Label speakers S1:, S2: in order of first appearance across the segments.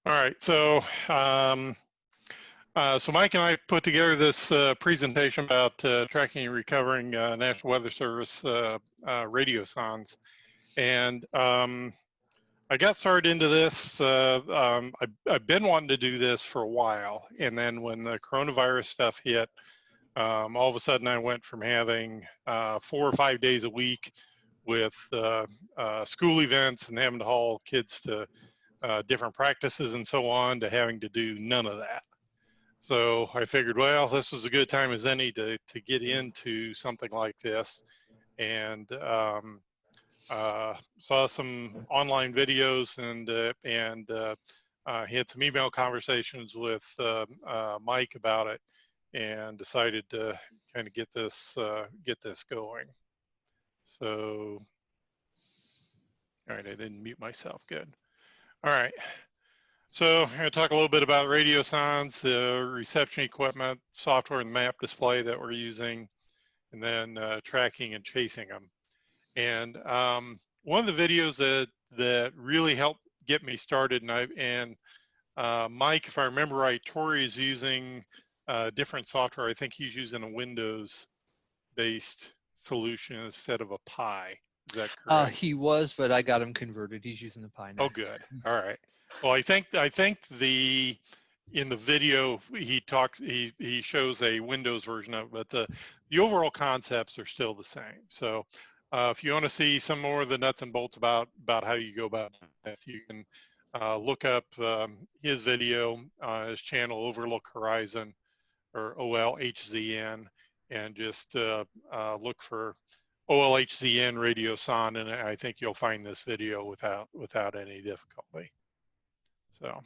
S1: All right, so Mike and I put together this presentation about tracking and recovering National Weather Service radiosondes, and I got started into this. I've been wanting to do this for a while, and then when the coronavirus stuff hit, all of a sudden I went from having 4 or 5 days a week with school events and having to haul kids to different practices and so on to having to do none of that. So I figured, well, this was a good time as any to get into something like this, and saw some online videos and had some email conversations with Mike about it, and decided to kind of get this going. So, all right, I didn't mute myself. Good. All right. So I'm going to talk a little bit about radiosondes, the reception equipment, software, and map display that we're using, and then tracking and chasing them. And one of the videos that really helped get me started, and Mike, if I remember right, Tori is using different software. I think he's using a Windows-based solution instead of a Pi. Is that correct?
S2: He was, but I got him converted. He's using the Pi now.
S1: Oh, good. All right. Well, I think in the video he shows a Windows version of it, but the overall concepts are still the same. So if you want to see some more of the nuts and bolts about how you go about this, you can look up his video, his channel, Overlook Horizon, or OLHZN, and just look for OLHZN Radiosonde, and I think you'll find this video without any difficulty. So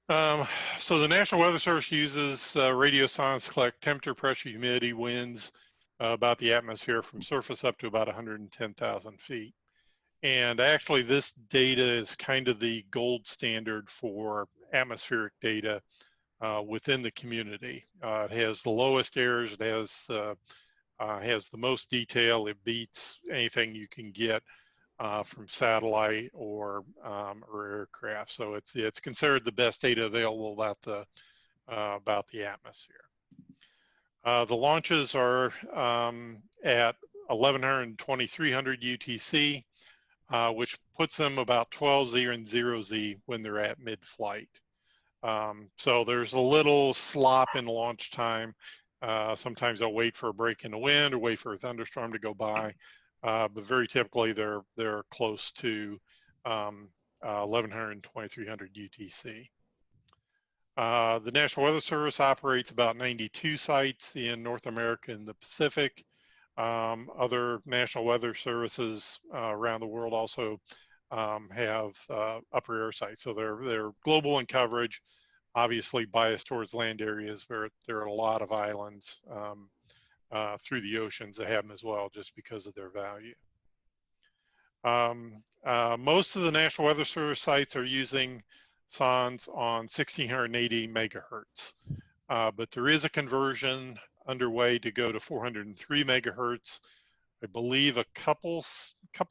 S1: the National Weather Service uses radiosondes to collect temperature, pressure, humidity, winds about the atmosphere from surface up to about 110,000 feet. And actually, this data is kind of the gold standard for atmospheric data within the community. It has the lowest errors. It has the most detail. It beats anything you can get from satellite or aircraft. So it's considered the best data available about the atmosphere. The launches are at 1100 and 2300 UTC, which puts them about 12Z and 0Z when they're at mid-flight. So there's a little slop in launch time. Sometimes they'll wait for a break in the wind or wait for a thunderstorm to go by, but very typically they're close to 1100 and 2300 UTC. The National Weather Service operates about 92 sites in North America and the Pacific. Other National Weather Services around the world also have upper air sites, so they're global in coverage. Obviously biased towards land areas where there are a lot of islands through the oceans that have them as well, just because of their value. Most of the National Weather Service sites are using sondes on 1680 megahertz, but there is a conversion underway to go to 403 megahertz. I believe a couple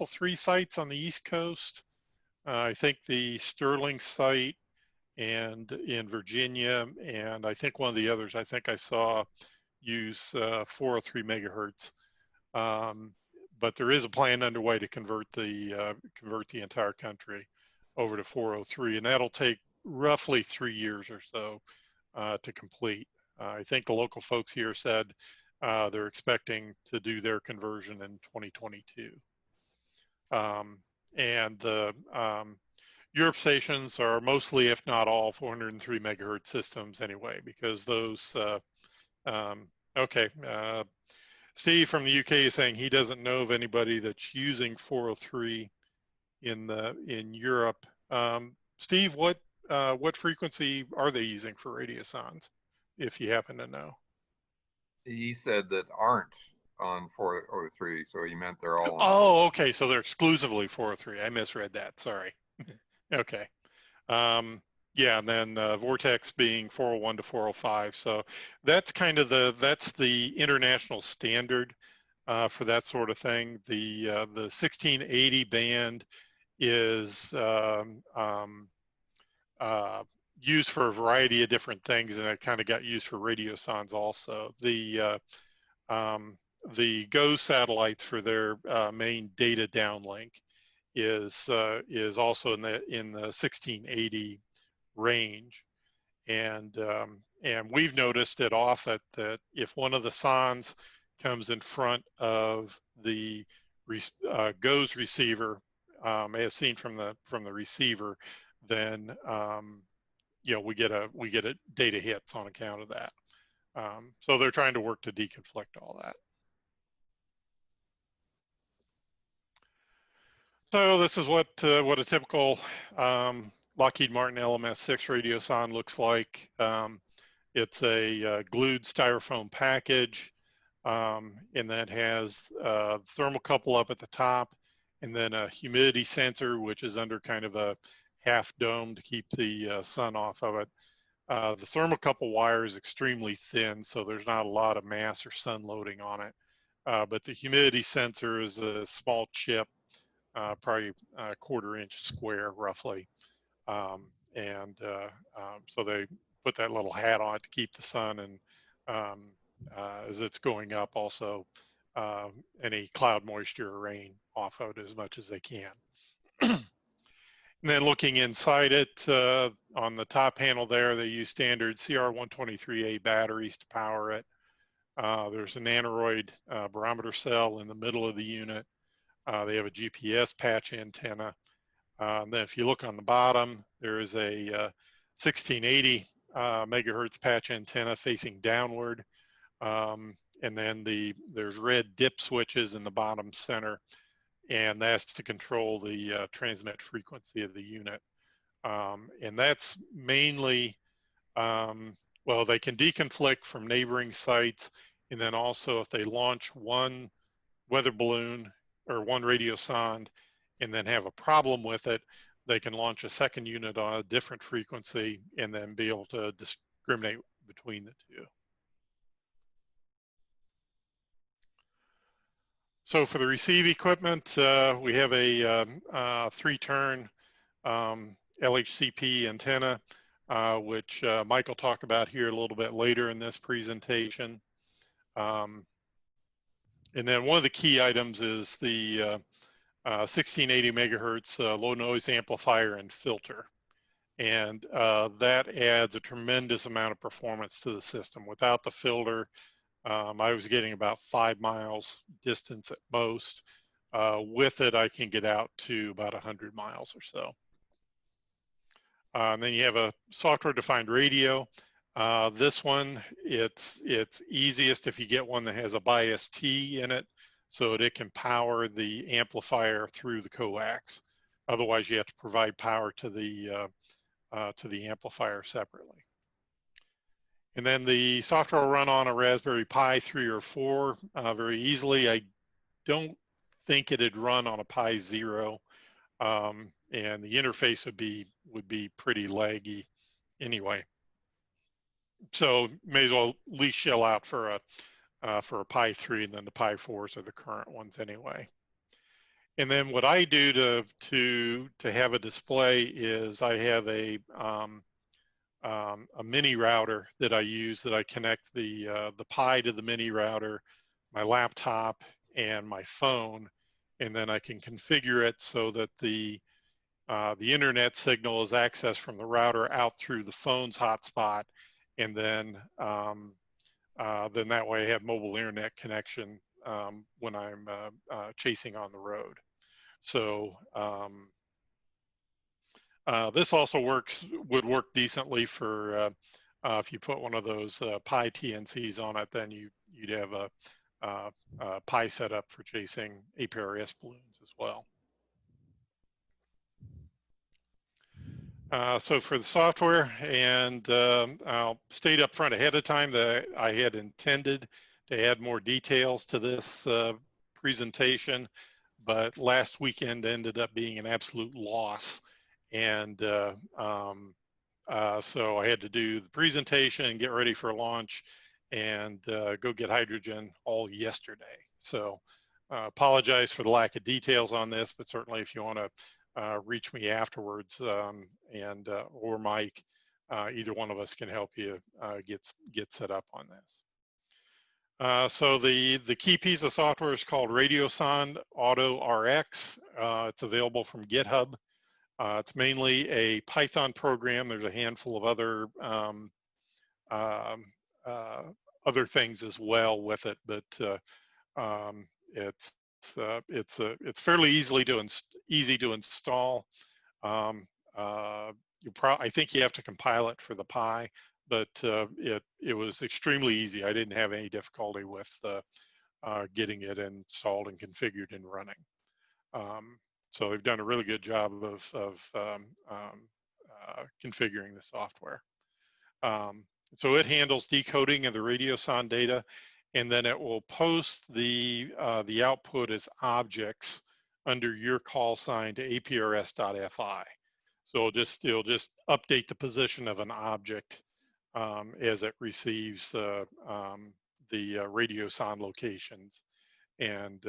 S1: 3 sites on the East Coast. I think the Sterling site and in Virginia, and I think one of the others I think I saw use 403 megahertz. But there is a plan underway to convert the entire country over to 403, and that'll take roughly 3 years or so to complete. I think the local folks here said they're expecting to do their conversion in 2022. And the Europe stations are mostly, if not all, 403 megahertz systems anyway, because those, Steve from the UK is saying he doesn't know of anybody that's using 403 in Europe. Steve, what frequency are they using for radiosondes, if you happen to know?
S3: He said that aren't on 403, so he meant they're all on.
S1: Oh, okay, so they're exclusively 403. I misread that, sorry. Okay. Yeah, and then Vortex being 401 to 405. So that's kind of the international standard for that sort of thing. The 1680 band is used for a variety of different things, and it kind of got used for radiosondes also. The GO satellites for their main data downlink is also in the 1680 range, and we've noticed at Offutt that if one of the sondes comes in front of the GOES receiver, as seen from the receiver, then we get a data hits on account of that. So they're trying to work to deconflict all that. So this is what a typical Lockheed Martin LMS-6 radiosonde looks like. It's a glued styrofoam package, and that has a thermocouple up at the top, and then a humidity sensor, which is under kind of a half dome to keep the sun off of it. The thermocouple wire is extremely thin, so there's not a lot of mass or sun loading on it. But the humidity sensor is a small chip, probably a 1/4 inch square roughly. So they put that little hat on to keep the sun, and as it's going up, also any cloud moisture or rain off of it as much as they can. And then looking inside it, on the top panel there, they use standard CR123A batteries to power it. There's an aneroid barometer cell in the middle of the unit. They have a GPS patch antenna. Then if you look on the bottom, there is a 1680 megahertz patch antenna facing downward. And then there's red dip switches in the bottom center, and that's to control the transmit frequency of the unit. And that's mainly, well, they can deconflict from neighboring sites, and then also if they launch one weather balloon or one radiosonde and then have a problem with it, they can launch a second unit on a different frequency and then be able to discriminate between the two. So for the receive equipment, we have a 3-turn LHCP antenna, which Mike will talk about here a little bit later in this presentation. And then one of the key items is the 1680 megahertz low noise amplifier and filter. And that adds a tremendous amount of performance to the system. Without the filter, I was getting about 5 miles distance at most. With it, I can get out to about 100 miles or so. And then you have a software-defined radio. This one, it's easiest if you get one that has a bias T in it, so that it can power the amplifier through the coax. Otherwise, you have to provide power to the amplifier separately. And then the software will run on a Raspberry Pi 3 or 4 very easily. I don't think it'd run on a Pi 0, and the interface would be pretty laggy anyway. So may as well at least shell out for a Pi 3, and then the Pi 4s are the current ones anyway. And then what I do to have a display is I have a mini router that I use, that I connect the Pi to the mini router, my laptop, and my phone, and then I can configure it so that the internet signal is accessed from the router out through the phone's hotspot, and then that way I have mobile internet connection when I'm chasing on the road. So this also would work decently for if you put one of those Pi TNCs on it, then you'd have a Pi setup for chasing APRS balloons as well. So for the software, and I'll state up front ahead of time that I had intended to add more details to this presentation, but last weekend ended up being an absolute loss. And so I had to do the presentation and get ready for launch and go get hydrogen all yesterday. So apologize for the lack of details on this, but certainly if you want to reach me afterwards, and or Mike. Either one of us can help you get set up on this. So the key piece of software is called Radiosonde Auto RX. It's available from GitHub. It's mainly a Python program. There's a handful of other other things as well with it, but it's fairly easy to install. I think you have to compile it for the Pi, but it was extremely easy. I didn't have any difficulty with getting it installed and configured and running. So they've done a really good job of configuring the software. So it handles decoding of the radiosonde data, and then it will post the output as objects under your call sign to aprs.fi. So it'll just update the position of an object as it receives the radiosonde locations, and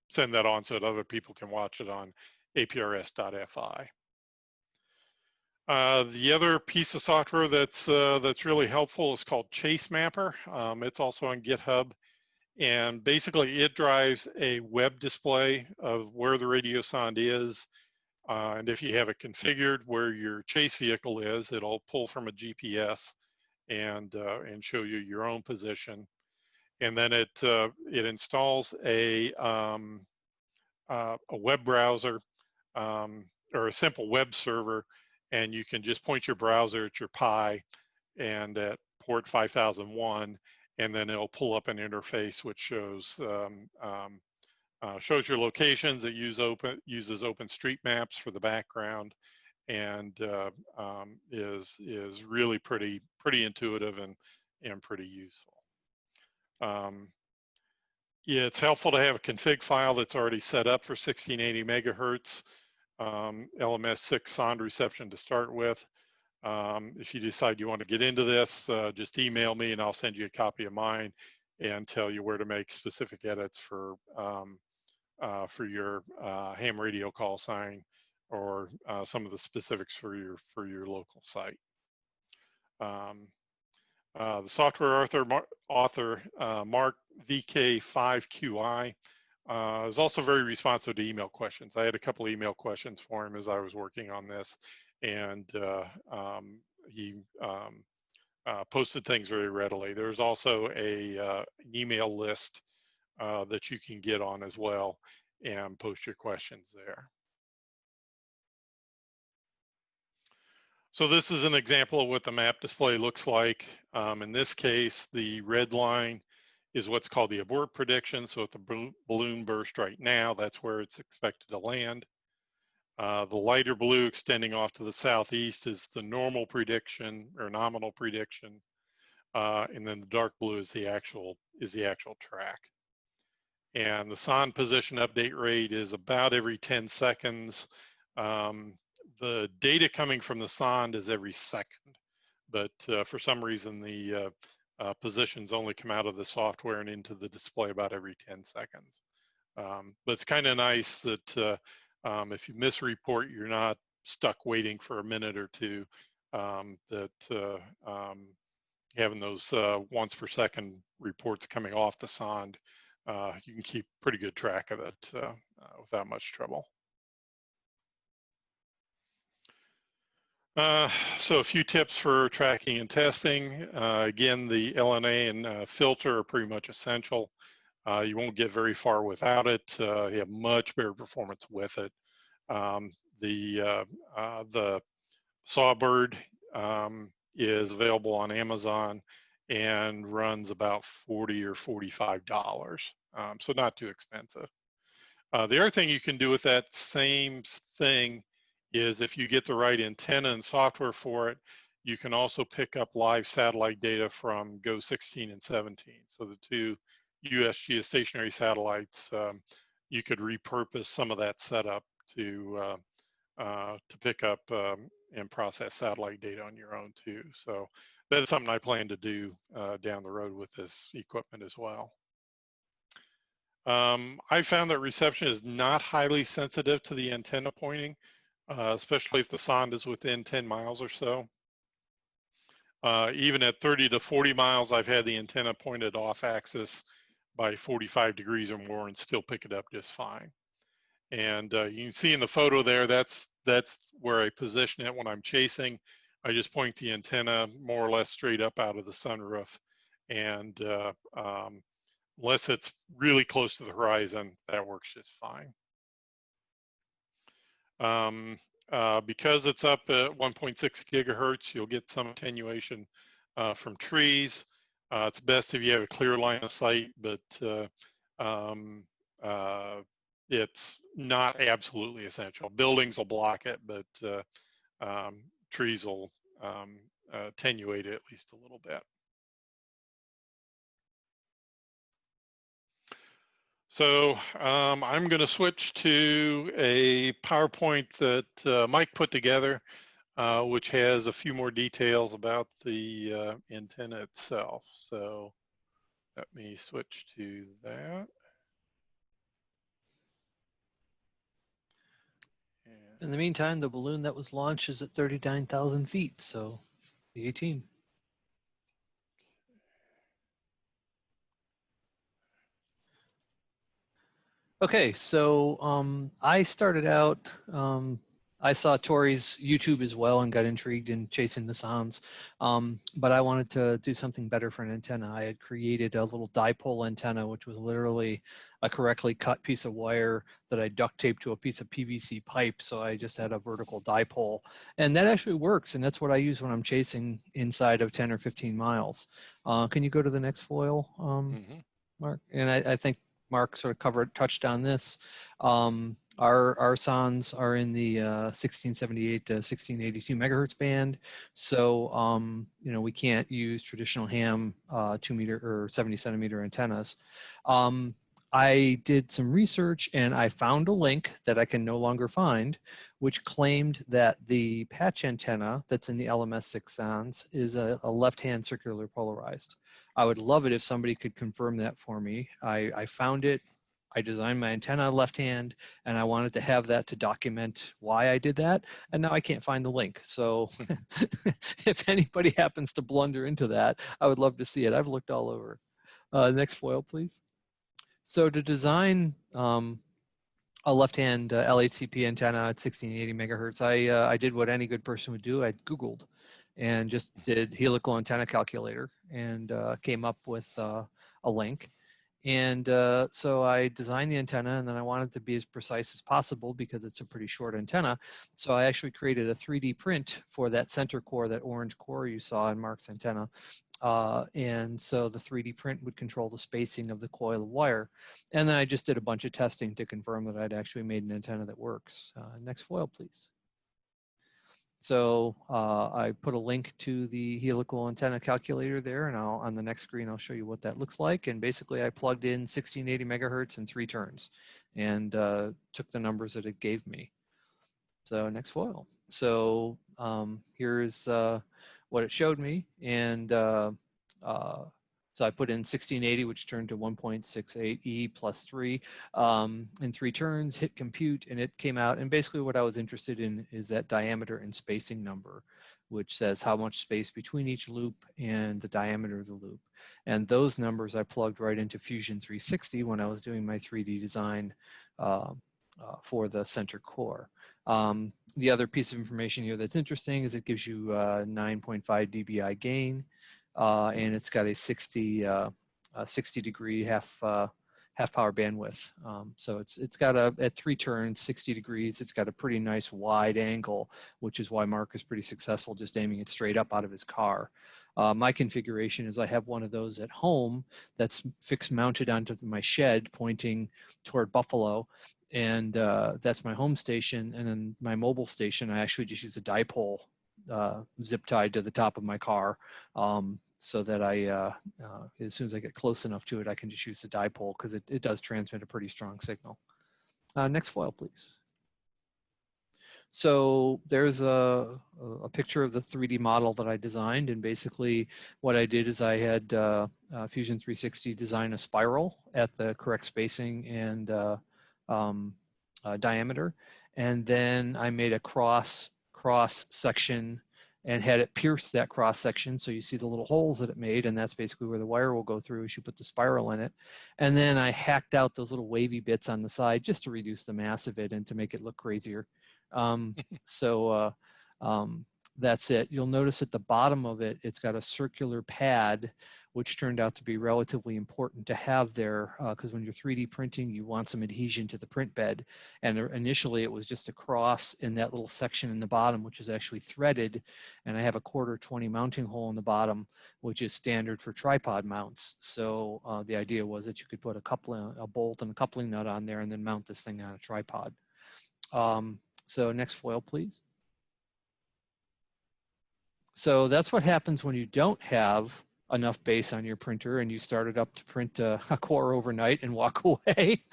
S1: send that on so that other people can watch it on aprs.fi. The other piece of software that's really helpful is called Chase Mapper. It's also on GitHub, and basically it drives a web display of where the radiosonde is, and if you have it configured where your chase vehicle is, it'll pull from a GPS and show you your own position, and then it installs a web browser or a simple web server. And you can just point your browser at your Pi and at port 5001, and then it'll pull up an interface which shows your locations. It uses OpenStreetMaps for the background, and is really pretty intuitive and pretty useful. Yeah, it's helpful to have a config file that's already set up for 1680 megahertz. LMS6 sonde reception to start with. If you decide you want to get into this, just email me and I'll send you a copy of mine and tell you where to make specific edits for your ham radio call sign, or some of the specifics for your local site. The software author Mark VK5QI is also very responsive to email questions. I had a couple email questions for him as I was working on this, and he posted things very readily. There's also an email list that you can get on as well and post your questions there. So this is an example of what the map display looks like. In this case, the red line is what's called the abort prediction. So if the balloon burst right now, that's where it's expected to land. The lighter blue extending off to the southeast is the normal prediction or nominal prediction. And then the dark blue is the actual track. And the sonde position update rate is about every 10 seconds. The data coming from the sonde is every second, but for some reason the positions only come out of the software and into the display about every 10 seconds. But it's kind of nice that if you miss a report, you're not stuck waiting for a minute or two, having those once per second reports coming off the sonde, you can keep pretty good track of it without much trouble. So a few tips for tracking and testing. Again, the LNA and filter are pretty much essential. You won't get very far without it. You have much better performance with it. The Sawbird is available on Amazon and runs about $40 or $45, so not too expensive. The other thing you can do with that same thing is if you get the right antenna and software for it, you can also pick up live satellite data from GO 16 and 17. So the two US geostationary satellites, you could repurpose some of that setup to pick up and process satellite data on your own too. So that's something I plan to do down the road with this equipment as well. I found that reception is not highly sensitive to the antenna pointing, especially if the sonde is within 10 miles or so. Even at 30 to 40 miles, I've had the antenna pointed off axis by 45 degrees or more and still pick it up just fine. And you can see in the photo there, that's where I position it when I'm chasing. I just point the antenna more or less straight up out of the sunroof. And unless it's really close to the horizon, that works just fine. Because it's up at 1.6 gigahertz, you'll get some attenuation from trees. It's best if you have a clear line of sight, but it's not absolutely essential. Buildings will block it, but trees will attenuate it at least a little bit. So I'm going to switch to a PowerPoint that Mike put together, which has a few more details about the antenna itself. So let me switch to that.
S2: In the meantime, the balloon that was launched is at 39,000 feet, so the 18. Okay, so I started out, I saw Tori's YouTube as well and got intrigued in chasing the sondes, but I wanted to do something better for an antenna. I had created a little dipole antenna, which was literally a correctly cut piece of wire that I duct taped to a piece of PVC pipe, so I just had a vertical dipole. And that actually works, and that's what I use when I'm chasing inside of 10 or 15 miles. Can you go to the next foil, Mark? And I think Mark sort of touched on this. Our sondes are in the 1678 to 1682 megahertz band. So, you know, we can't use traditional ham 2 meter or 70 centimeter antennas. I did some research and I found a link that I can no longer find, which claimed that the patch antenna that's in the LMS6 sondes is a left-hand circular polarized. I would love it if somebody could confirm that for me. I found it. I designed my antenna left hand, and I wanted to have that to document why I did that. And now I can't find the link. So if anybody happens to blunder into that, I would love to see it. I've looked all over. Next foil, please. So to design a left-hand LHCP antenna at 1680 megahertz, I did what any good person would do. I Googled and just did helical antenna calculator and came up with a link. And so I designed the antenna, and then I wanted to be as precise as possible because it's a pretty short antenna. So I actually created a 3D print for that center core, that orange core you saw in Mark's antenna. And so the 3D print would control the spacing of the coil of wire. And then I just did a bunch of testing to confirm that I'd actually made an antenna that works. Next foil, please. So I put a link to the helical antenna calculator there, and on the next screen, I'll show you what that looks like. And basically, I plugged in 1680 megahertz in 3 turns and took the numbers that it gave me. So next foil. So here's what it showed me. And so I put in 1680, which turned to 1.68 E plus 3 in 3 turns, hit compute, and it came out. And basically what I was interested in is that diameter and spacing number, which says how much space between each loop and the diameter of the loop. And those numbers I plugged right into Fusion 360 when I was doing my 3D design for the center core. The other piece of information here that's interesting is it gives you 9.5 dBi gain. And it's got a 60 degree half power bandwidth. So it's got at 3 turns, 60 degrees. It's got a pretty nice wide angle, which is why Mark is pretty successful just aiming it straight up out of his car. My configuration is I have one of those at home that's fixed mounted onto my shed pointing toward Buffalo. And that's my home station. And then my mobile station, I actually just use a dipole zip tied to the top of my car. So that as soon as I get close enough to it, I can just use the dipole because it does transmit a pretty strong signal. Next foil, please. So there's a picture of the 3D model that I designed, and basically what I did is I had Fusion 360 design a spiral at the correct spacing and diameter, and then I made a cross section and had it pierce that cross section. So you see the little holes that it made, and that's basically where the wire will go through as you put the spiral in it. And then I hacked out those little wavy bits on the side just to reduce the mass of it and to make it look crazier. That's it. You'll notice at the bottom of it, it's got a circular pad, which turned out to be relatively important to have there, because when you're 3D printing, you want some adhesion to the print bed. And initially it was just a cross in that little section in the bottom, which is actually threaded. And I have a 1/4 mounting hole in the bottom, which is standard for tripod mounts. So the idea was that you could put a bolt and a coupling nut on there and then mount this thing on a tripod. So next foil, please. So that's what happens when you don't have enough base on your printer and you start it up to print a core overnight and walk away.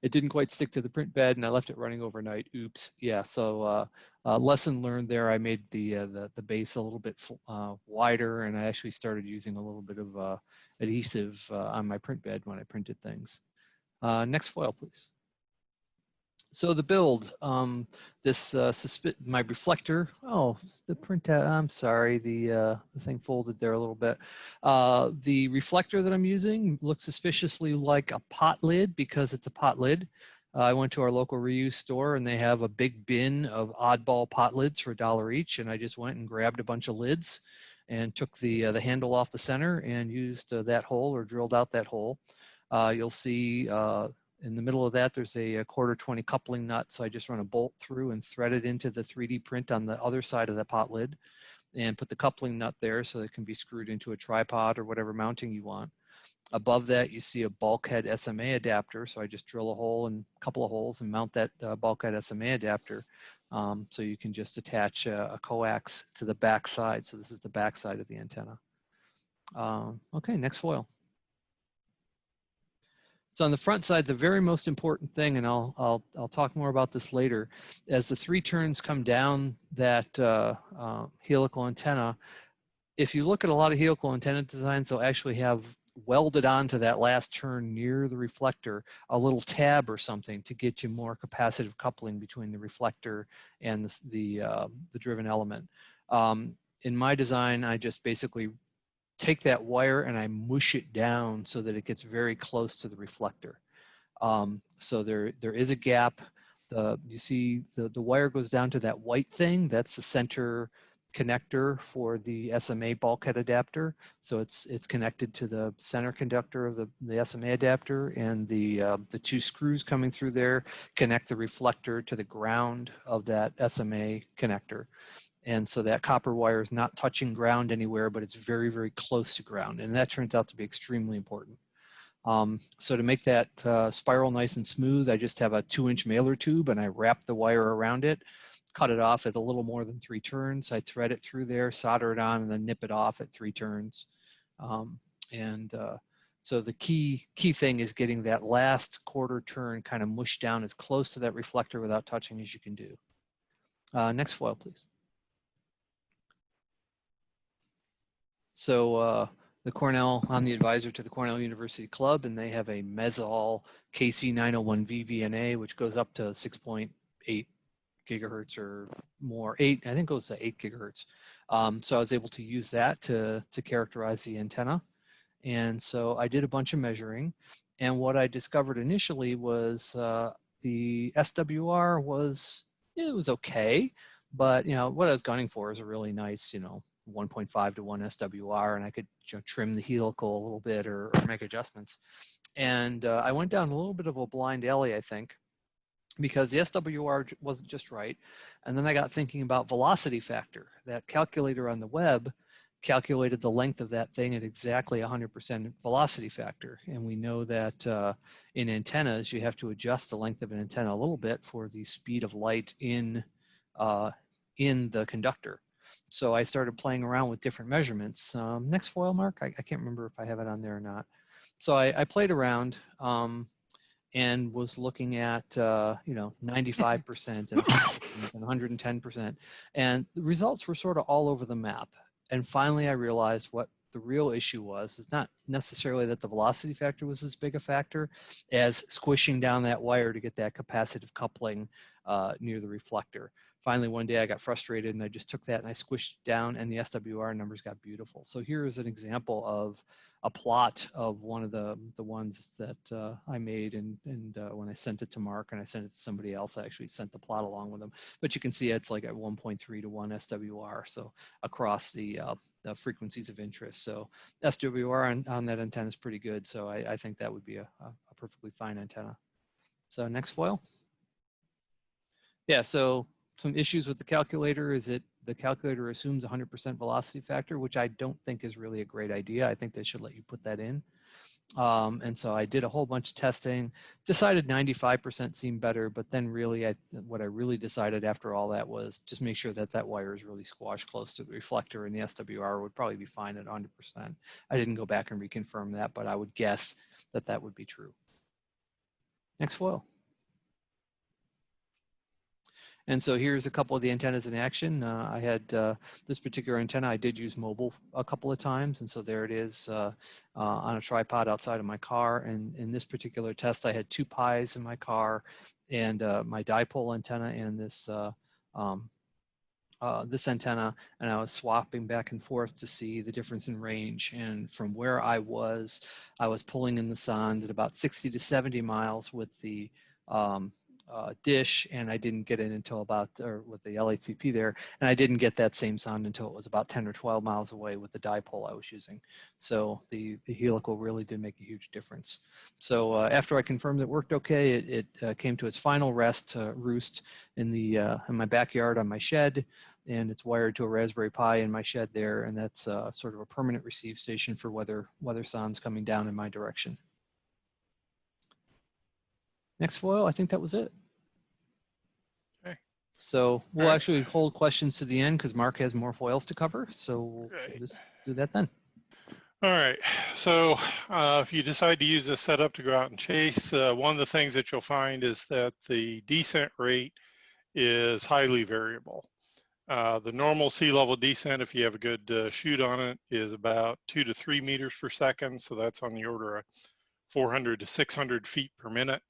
S2: It didn't quite stick to the print bed and I left it running overnight. Oops. Yeah. So lesson learned there. I made the base a little bit wider, and I actually started using a little bit of adhesive on my print bed when I printed things. Next foil, please. So the build, my reflector, the printout, I'm sorry, the thing folded there a little bit. The reflector that I'm using looks suspiciously like a pot lid because it's a pot lid. I went to our local reuse store and they have a big bin of oddball pot lids for $1 each. And I just went and grabbed a bunch of lids and took the handle off the center and used that hole, or drilled out that hole. You'll see in the middle of that, there's a 1/4 coupling nut. So I just run a bolt through and thread it into the 3D print on the other side of the pot lid and put the coupling nut there so that it can be screwed into a tripod or whatever mounting you want. Above that, you see a bulkhead SMA adapter. So I just drill a hole and a couple of holes and mount that bulkhead SMA adapter. So you can just attach a coax to the back side. So this is the back side of the antenna. Okay, next foil. So on the front side, the very most important thing, and I'll talk more about this later, as the 3 turns come down that helical antenna, if you look at a lot of helical antenna designs, they'll actually have welded onto that last turn near the reflector a little tab or something to get you more capacitive coupling between the reflector and the driven element. In my design, I just basically take that wire and I mush it down so that it gets very close to the reflector. So there is a gap. You see the wire goes down to that white thing. That's the center connector for the SMA bulkhead adapter. So it's connected to the center conductor of the SMA adapter, and the 2 screws coming through there connect the reflector to the ground of that SMA connector. And so that copper wire is not touching ground anywhere, but it's very, very close to ground. And that turns out to be extremely important. So to make that spiral nice and smooth, I just have a 2-inch mailer tube and I wrap the wire around it, cut it off at a little more than 3 turns. I thread it through there, solder it on, and then nip it off at 3 turns. So the key thing is getting that last 1/4 turn kind of mushed down as close to that reflector without touching as you can do. Next foil, please. So I'm the advisor to the Cornell University Club, and they have a Mezzal KC901V VNA, which goes up to 6.8 gigahertz or more. I think it goes to 8 gigahertz. So I was able to use that to characterize the antenna. And so I did a bunch of measuring. And what I discovered initially was the SWR was okay. But, what I was gunning for is a really nice, 1.5 to 1 SWR, and I could trim the helical a little bit or make adjustments. And I went down a little bit of a blind alley, I think, because the SWR wasn't just right. And then I got thinking about velocity factor. That calculator on the web calculated the length of that thing at exactly 100% velocity factor. And we know that in antennas, you have to adjust the length of an antenna a little bit for the speed of light in the conductor. So I started playing around with different measurements. Next foil, Mark, I can't remember if I have it on there or not. So I played around and was looking at, 95% and 110%. And the results were sort of all over the map. And finally, I realized what the real issue was. It's not necessarily that the velocity factor was as big a factor as squishing down that wire to get that capacitive coupling near the reflector. Finally, one day I got frustrated and I just took that and I squished it down, and the SWR numbers got beautiful. So here is an example of a plot of one of the ones that I made, and when I sent it to Mark and I sent it to somebody else, I actually sent the plot along with them. But you can see it's like at 1.3 to 1 SWR, so across the frequencies of interest. So SWR on that antenna is pretty good. So I think that would be a perfectly fine antenna. So next foil. Yeah, so some issues with the calculator is that the calculator assumes 100% velocity factor, which I don't think is really a great idea. I think they should let you put that in. And so I did a whole bunch of testing, decided 95% seemed better, but then really what I really decided after all that was just make sure that that wire is really squashed close to the reflector, and the SWR would probably be fine at 100%. I didn't go back and reconfirm that, but I would guess that that would be true. Next foil. And so here's a couple of the antennas in action. I had this particular antenna, I did use mobile a couple of times. And so there it is on a tripod outside of my car. And in this particular test, I had 2 Pis in my car and my dipole antenna and this this antenna, and I was swapping back and forth to see the difference in range. And from where I was pulling in the sonde at about 60 to 70 miles with the dish, and I didn't get it until about, or with the LHCP there, and I didn't get that same sonde until it was about 10 or 12 miles away with the dipole I was using. So the helical really did make a huge difference. So after I confirmed it worked okay, it came to its final roost in my backyard on my shed, and it's wired to a Raspberry Pi in my shed there, and that's sort of a permanent receive station for Weathersondes coming down in my direction. Next foil, I think that was it.
S1: Okay.
S2: So we'll actually hold questions to the end because Mark has more foils to cover. So we'll just do that then.
S1: All right. So if you decide to use this setup to go out and chase, one of the things that you'll find is that the descent rate is highly variable. The normal sea level descent, if you have a good chute on it, is about 2 to 3 meters per second. So that's on the order of 400 to 600 feet per minute.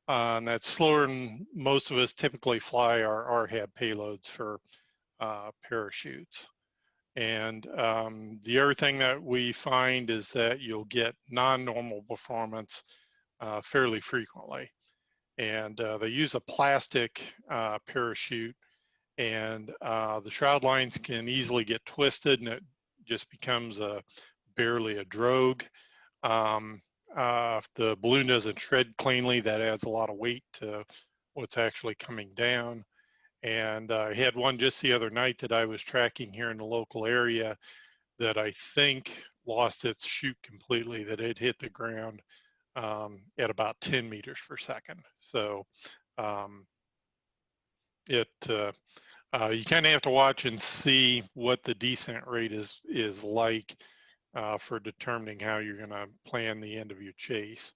S1: And that's slower than most of us typically fly our RHAB payloads for parachutes. And the other thing that we find is that you'll get non-normal performance fairly frequently. And they use a plastic parachute, and the shroud lines can easily get twisted, and it just becomes barely a drogue. If the balloon doesn't shred cleanly, that adds a lot of weight to what's actually coming down. And I had one just the other night that I was tracking here in the local area that I think lost its chute completely, that it hit the ground at about 10 meters per second. So you kind of have to watch and see what the descent rate is like for determining how you're going to plan the end of your chase.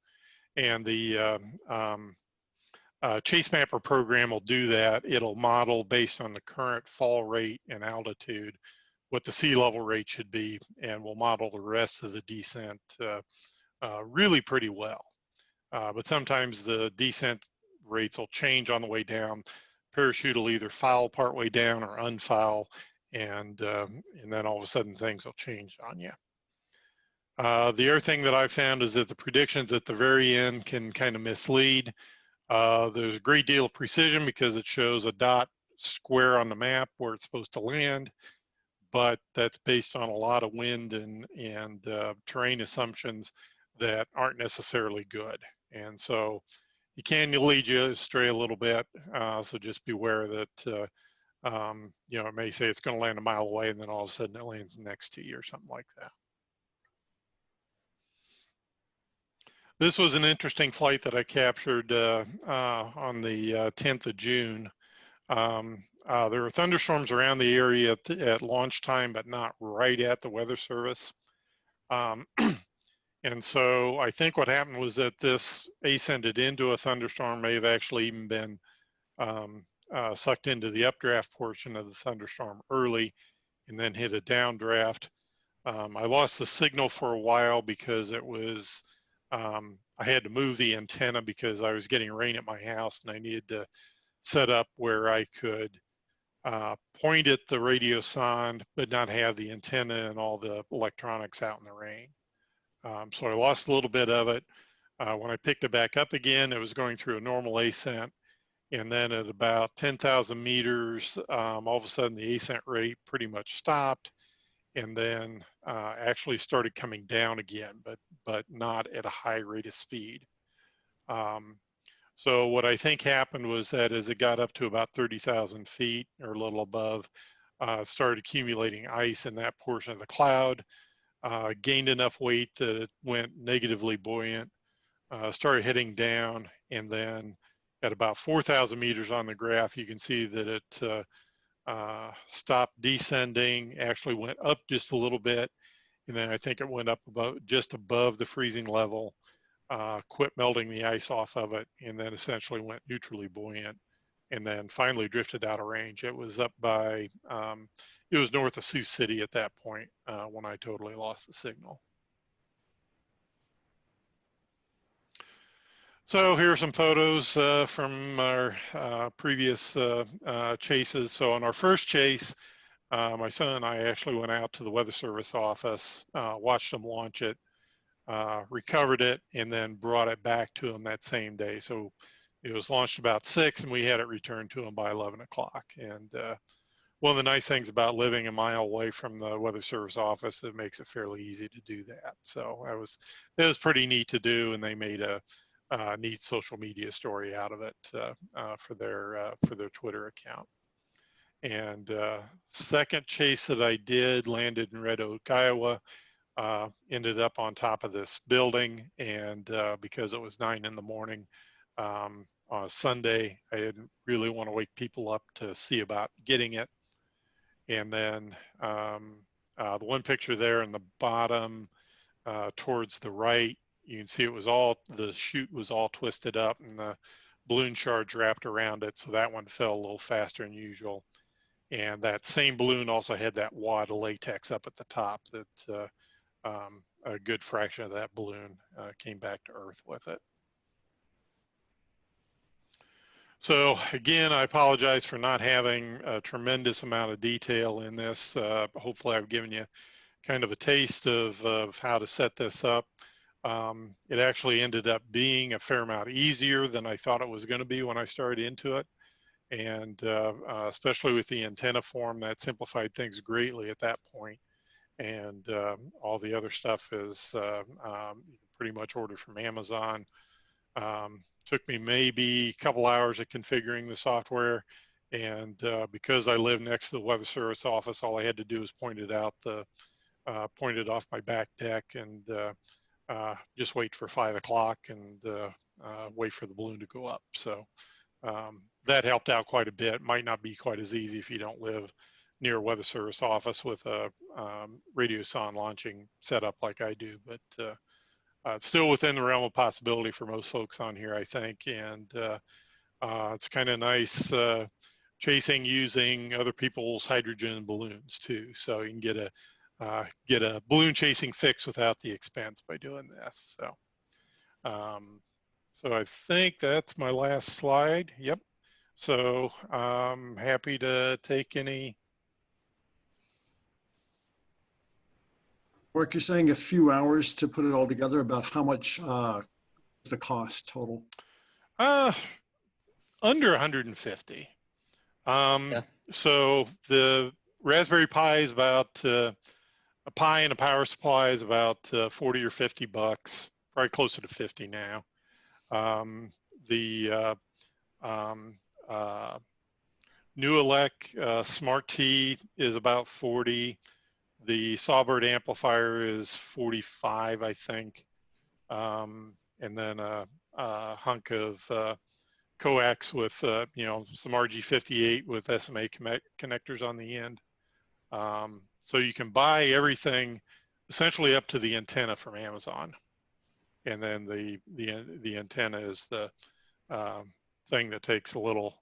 S1: And the Chase Mapper program will do that. It'll model based on the current fall rate and altitude what the sea level rate should be, and will model the rest of the descent really pretty well. But sometimes the descent rates will change on the way down. Parachute will either foul partway down or unfoul, and then all of a sudden things will change on you. The other thing that I found is that the predictions at the very end can kind of mislead. There's a great deal of precision because it shows a dot square on the map where it's supposed to land, but that's based on a lot of wind and terrain assumptions that aren't necessarily good. And so it can lead you astray a little bit. So just beware that, it may say it's going to land a mile away, and then all of a sudden it lands next to you or something like that. This was an interesting flight that I captured on the 10th of June. There were thunderstorms around the area at launch time, but not right at the Weather Service. And so I think what happened was that this ascended into a thunderstorm, may have actually even been sucked into the updraft portion of the thunderstorm early and then hit a downdraft. I lost the signal for a while because it was, I had to move the antenna because I was getting rain at my house and I needed to set up where I could point at the radiosonde, but not have the antenna and all the electronics out in the rain. So I lost a little bit of it. When I picked it back up again, it was going through a normal ascent. And then at about 10,000 meters, all of a sudden the ascent rate pretty much stopped and then actually started coming down again, but not at a high rate of speed. So what I think happened was that as it got up to about 30,000 feet or a little above, it started accumulating ice in that portion of the cloud, gained enough weight that it went negatively buoyant, started heading down, and then at about 4,000 meters on the graph, you can see that it stopped descending, actually went up just a little bit, and then I think it went up just above the freezing level, quit melting the ice off of it, and then essentially went neutrally buoyant, and then finally drifted out of range. It was up by, it was north of Sioux City at that point when I totally lost the signal. So here are some photos from our previous chases. So on our first chase, my son and I actually went out to the Weather Service office, watched them launch it, recovered it, and then brought it back to them that same day. So it was launched about 6 and we had it returned to them by 11 o'clock. And one of the nice things about living a mile away from the Weather Service office, it makes it fairly easy to do that. So that was pretty neat to do, and they made a neat social media story out of it for their Twitter account. And second chase that I did landed in Red Oak, Iowa. Ended up on top of this building, and because it was 9 in the morning on a Sunday, I didn't really want to wake people up to see about getting it. And then the one picture there in the bottom towards the right, you can see it was the chute was all twisted up and the balloon shards wrapped around it. So that one fell a little faster than usual. And that same balloon also had that wad of latex up at the top that a good fraction of that balloon came back to Earth with it. So again, I apologize for not having a tremendous amount of detail in this. Hopefully I've given you kind of a taste of how to set this up. It actually ended up being a fair amount easier than I thought it was going to be when I started into it. And especially with the antenna form, that simplified things greatly at that point. And all the other stuff is pretty much ordered from Amazon. Took me maybe a couple hours of configuring the software. And because I live next to the Weather Service office, all I had to do was point it off my back deck and just wait for 5 o'clock and wait for the balloon to go up. So that helped out quite a bit. Might not be quite as easy if you don't live near a Weather Service office with a radiosonde launching setup like I do, but it's still within the realm of possibility for most folks on here, I think. And it's kind of nice chasing using other people's hydrogen balloons too. So you can get a balloon chasing fix without the expense by doing this. So, so I think that's my last slide. Yep. So I'm happy to take any.
S4: Mark, you're saying a few hours to put it all together. About how much is the cost total?
S1: Under 150.
S2: Yeah.
S1: So the Raspberry Pi is about a Pi and a power supply is about 40 or 50 bucks, probably closer to 50 now. The Newelec Smart T is about 40. The Sawbird amplifier is 45, I think. And then a hunk of coax with, you know, some RG58 with SMA connectors on the end. So you can buy everything essentially up to the antenna from Amazon. and then the antenna is the thing that takes a little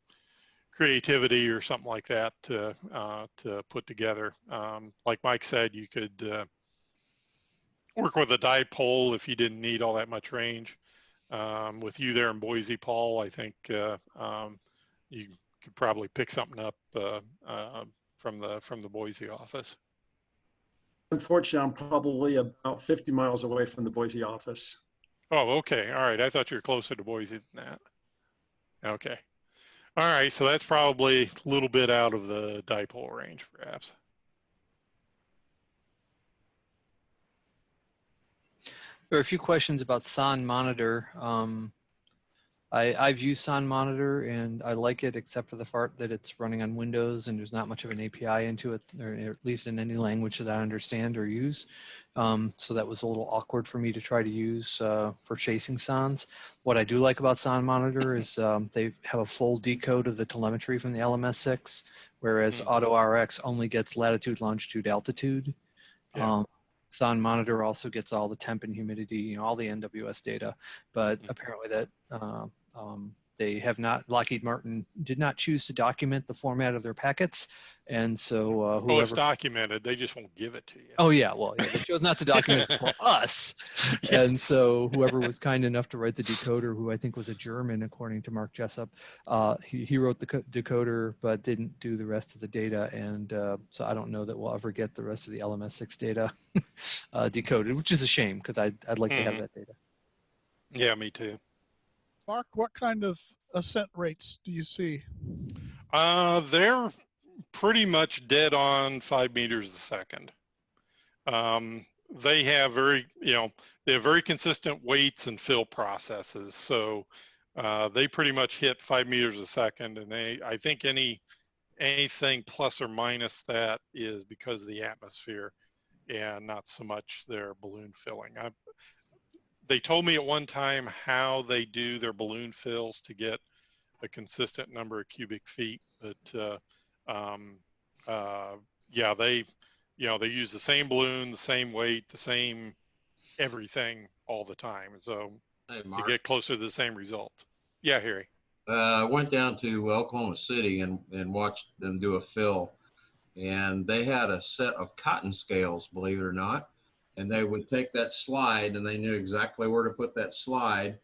S1: creativity or something like that to put together. Like Mike said, you could work with a dipole if you didn't need all that much range. With you there in Boise, Paul, I think you could probably pick something up from the Boise office.
S4: Unfortunately, I'm probably about 50 miles away from the Boise office.
S1: Oh, okay. All right. I thought you were closer to Boise than that. Okay. All right. So that's probably a little bit out of the dipole range, perhaps.
S2: There are a few questions about Son Monitor. I've used Son Monitor and I like it, except for the part that it's running on Windows and there's not much of an API into it, or at least in any language that I understand or use. So that was a little awkward for me to try to use for chasing Sons. What I do like about Son Monitor is they have a full decode of the telemetry from the LMS6, whereas AutoRx only gets latitude, longitude, altitude.
S1: Yeah.
S2: Son Monitor also gets all the temp and humidity, you know, all the NWS data, but apparently that they have not, Lockheed Martin did not choose to document the format of their packets. And so whoever.
S1: Oh, it's documented. They just won't give it to you.
S2: Oh yeah, well, yeah, they chose not to document it for us.
S1: Yes.
S2: And so whoever was kind enough to write the decoder, who I think was a German, according to Mark Jessup, he wrote the decoder, but didn't do the rest of the data. And so I don't know that we'll ever get the rest of the LMS6 data decoded, which is a shame because I'd like to have that data.
S1: Yeah, me too.
S5: Mark, what kind of ascent rates do you see?
S1: They're pretty much dead on 5 meters a second. They have very consistent weights and fill processes. So they pretty much hit 5 meters a second. And I think anything plus or minus that is because of the atmosphere and not so much their balloon filling. They told me at one time how they do their balloon fills to get a consistent number of cubic feet, but yeah, they use the same balloon, the same weight, the same everything all the time. So
S6: Hey,
S1: they
S6: Mark.
S1: get closer to the same result. Yeah, Harry.
S6: I went down to Oklahoma City and watched them do a fill, and they had a set of cotton scales, believe it or not. And they would take that slide, and they knew exactly where to put that slide,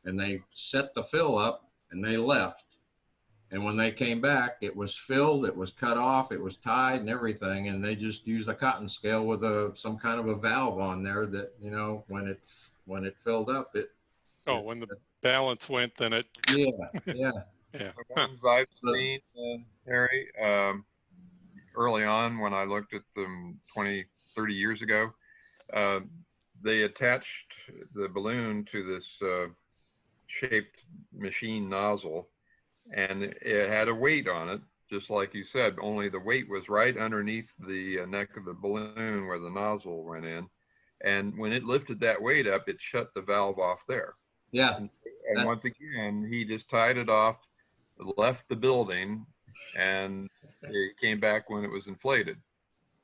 S6: and they set the fill up, and they left. And when they came back, it was filled, it was cut off, it was tied and everything, and they just used a cotton scale with some kind of a valve on there that, you know, when it filled up,
S1: When the balance went, then it.
S6: Yeah.
S1: Yeah.
S3: The ones I've seen, Harry, early on when I looked at them 20, 30 years ago, they attached the balloon to this shaped machine nozzle, and it had a weight on it, just like you said, only the weight was right underneath the neck of the balloon where the nozzle went in. And when it lifted that weight up, it shut the valve off there.
S6: Yeah.
S3: And once again, he just tied it off, left the building, and it came back when it was inflated.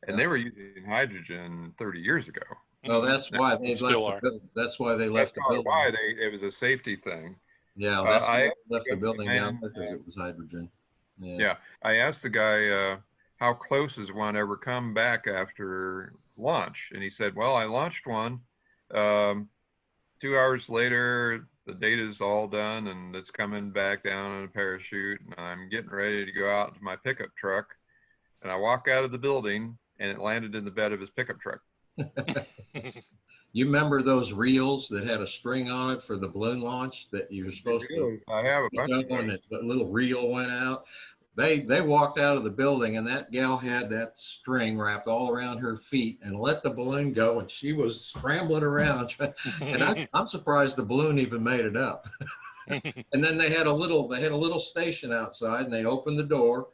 S3: And they were using hydrogen 30 years ago.
S6: Well, that's why they
S1: Still
S6: left. That's why they left the
S3: That's
S6: building.
S3: why it was a safety thing.
S6: Yeah, that's why
S3: I
S6: they left the building down
S3: man,
S6: because it was hydrogen.
S3: Yeah, I asked the guy, how close has one ever come back after launch? And he said, well, I launched one. 2 hours later, the data's all done and it's coming back down in a parachute, and I'm getting ready to go out to my pickup truck. And I walk out of the building and it landed in the bed of his pickup truck.
S6: You remember those reels that had a string on it for the balloon launch that you were supposed to?
S3: I have a bunch of
S6: When
S3: those.
S6: the little reel went out, they walked out of the building, and that gal had that string wrapped all around her feet and let the balloon go, and she was scrambling around. And I'm surprised the balloon even made it up. And then they had a little station outside, and they opened the door,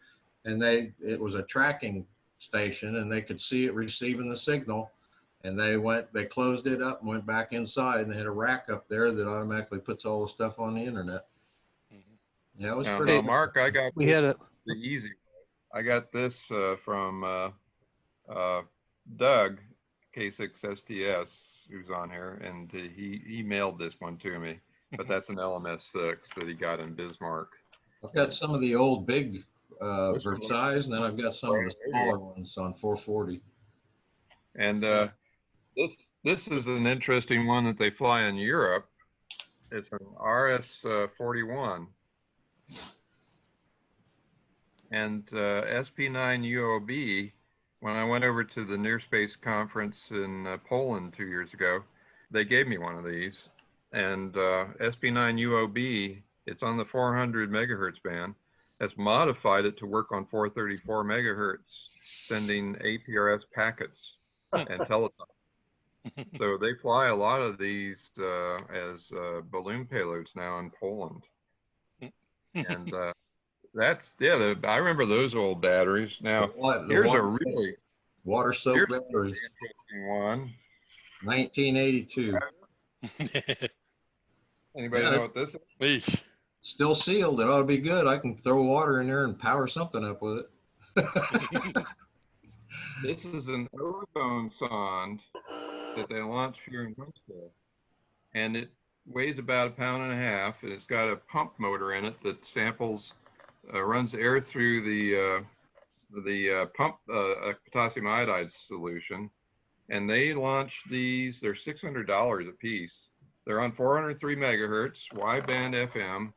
S6: and it was a tracking station, and they could see it receiving the signal. And they closed it up and went back inside, and they had a rack up there that automatically puts all the stuff on the internet. Yeah, it was pretty.
S3: Mark, I got
S2: The
S3: easy way. I got this from Doug, K6STS. who's on here, and he mailed this one to me. But that's an LMS6 that he got in Bismarck.
S6: I've got some of the old big Versailles, and then I've got some of the smaller ones on 440.
S3: And this is an interesting one that they fly in Europe. It's an RS-41. And SP9 UOB, when I went over to the Near Space Conference in Poland 2 years ago, they gave me one of these. And SP9 UOB, it's on the 400 megahertz band, has modified it to work on 434 megahertz, sending APRS packets and teletype. So they fly a lot of these as balloon payloads now in Poland. And that's, yeah, I remember those old batteries. Now, here's a really
S6: water soaked batteries.
S3: Interesting one.
S6: 1982.
S3: Anybody know what this is?
S6: Still sealed. It ought to be good. I can throw water in there and power something up with it.
S3: This is an ozone sonde that they launched here in Huntsville. And it weighs about 1.5 pounds, and it's got a pump motor in it that samples, runs air through the pump potassium iodide solution. And they launched these, they're $600 a piece. They're on 403 megahertz, wide-band FM,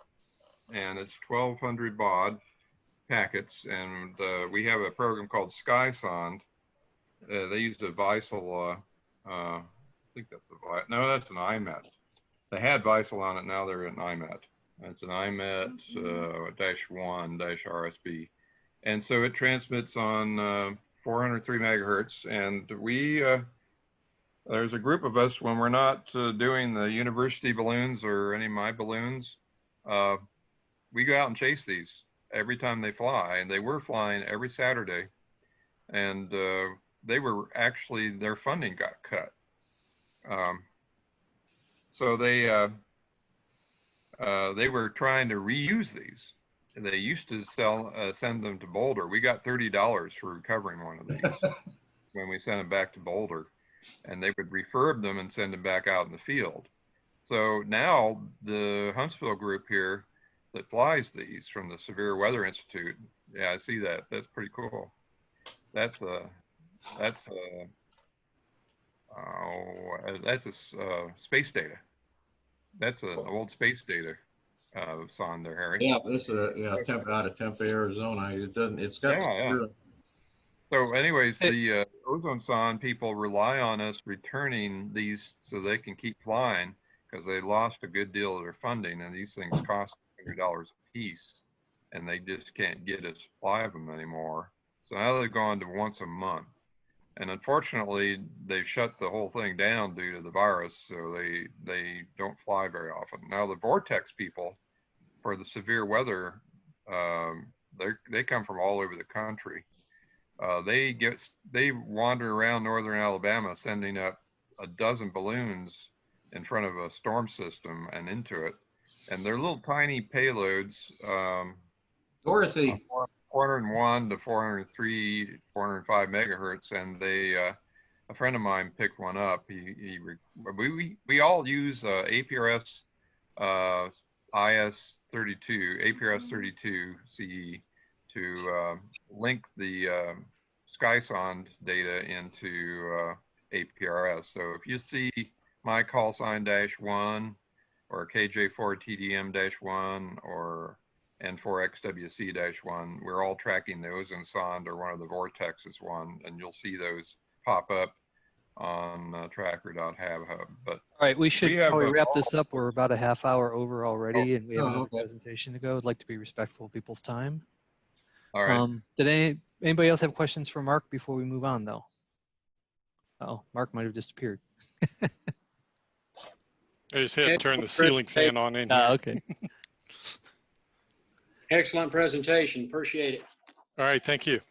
S3: and it's 1,200 baud packets. And we have a program called SkySonde. They used a Weissel, I think that's a, no, that's an IMET. They had Weissel on it, now they're an IMET. It's an IMET -1-RSB. And so it transmits on 403 megahertz. And we, there's a group of us, when we're not doing the university balloons or any of my balloons, we go out and chase these every time they fly. And they were flying every Saturday. And they were actually, their funding got cut. So they were trying to reuse these. They used to send them to Boulder. We got $30 for recovering one of these when we sent them back to Boulder. And they would refurb them and send them back out in the field. So now the Huntsville group here that flies these from the Severe Weather Institute, yeah, I see that. That's pretty cool. That's space data. That's an old space data sonde there, Harry.
S6: Yeah, this is out of Tempe, Arizona. It doesn't. It's got.
S3: Yeah. So, anyways, the ozone sonde people rely on us returning these so they can keep flying, because they lost a good deal of their funding, and these things cost $100 a piece, and they just can't get a supply of them anymore. So now they've gone to once a month. And unfortunately, they've shut the whole thing down due to the virus, so they don't fly very often. Now the vortex people, for the severe weather, they come from all over the country. They wander around northern Alabama, sending up a dozen balloons in front of a storm system and into it, and they're little tiny payloads.
S6: Dorothy.
S3: 401 to 403, 405 megahertz, and they, a friend of mine picked one up. We all use APRS IS32, APRS 32 CE to link the SkySonde data into APRS. So if you see my call sign -1 or KJ4TDM-1 or N4XWC-1, we're all tracking the ozone sonde or one of the vortexes one, and you'll see those pop up on tracker.havhub. But
S2: all right, we should probably wrap this up. We're about a half hour over already, and we have another presentation to go. I'd like to be respectful of people's time.
S3: All right.
S2: Did anybody else have questions for Mark before we move on, though? Oh, Mark might have disappeared.
S1: I just had to turn the ceiling fan on in here.
S2: Okay.
S7: Excellent presentation. Appreciate it.
S1: All right, thank you.